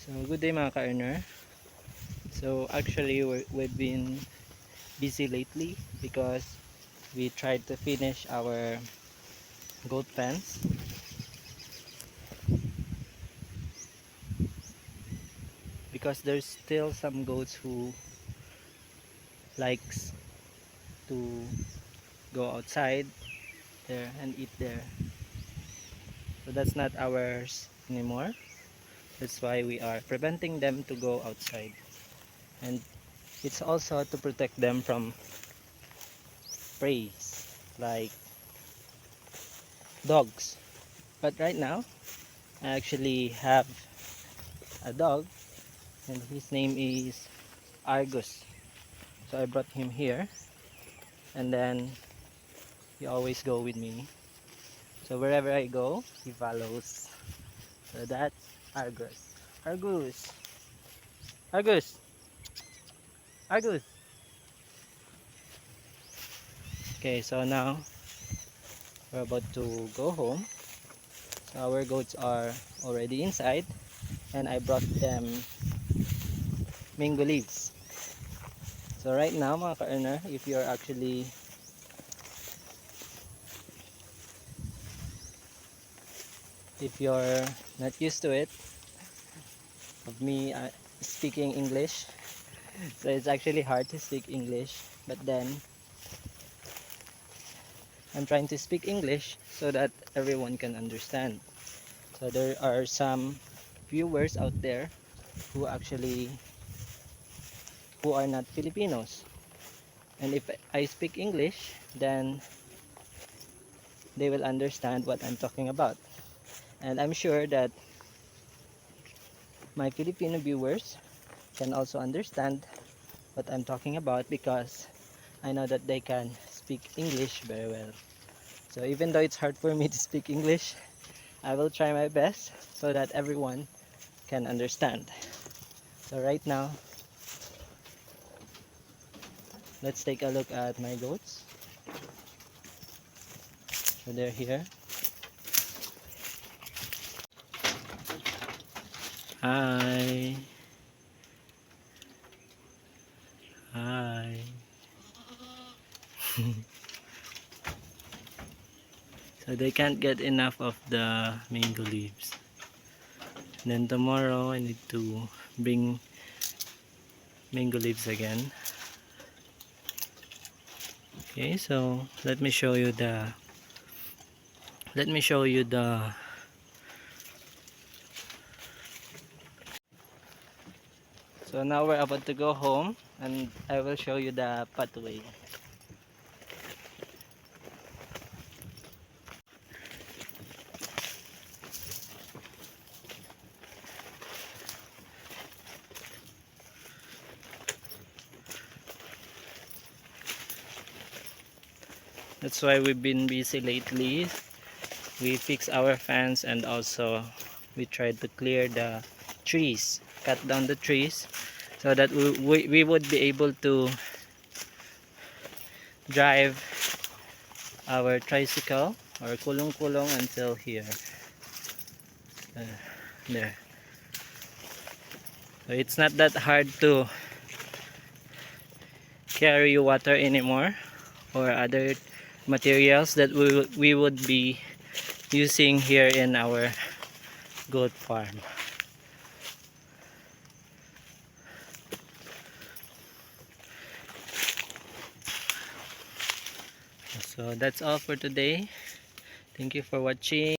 So good day mga ka-earner. So actually we've been busy lately because we tried to finish our goat fence. Because there's still some goats who likes to go outside there and eat there. So that's not ours anymore. That's why we are preventing them to go outside. And it's also to protect them from prey like dogs. But right now I actually have a dog and his name is Argus. So I brought him here and then he always go with me. So wherever I go, he follows. So that's Argus. Argus. Argus. Argus. Okay, so now we're about to go home. So our goats are already inside and I brought them mango leaves. So right now mga ka-earner, if you're not used to it of me speaking English, so it's actually hard to speak English, but then I'm trying to speak English so that everyone can understand. So there are some viewers out there who are not Filipinos, and if I speak English, then they will understand what I'm talking about. And I'm sure that my Filipino viewers can also understand what I'm talking about because I know that they can speak English very well. So even though it's hard for me to speak English, I will try my best so that everyone can understand. So right now, let's take a look at my goats. So they're here. Hi. Hi. So they can't get enough of the mango leaves. And then tomorrow I need to bring mango leaves again. Okay, so let me show you the so now we're about to go home and I will show you the pathway. That's why we've been busy lately. We fix our fence and also we tried to clear the trees, cut down the trees so that we would be able to drive our tricycle or kulong-kulong until here. There. So it's not that hard to carry water anymore or other materials that we would be using here in our goat farm. So that's all for today. Thank you for watching.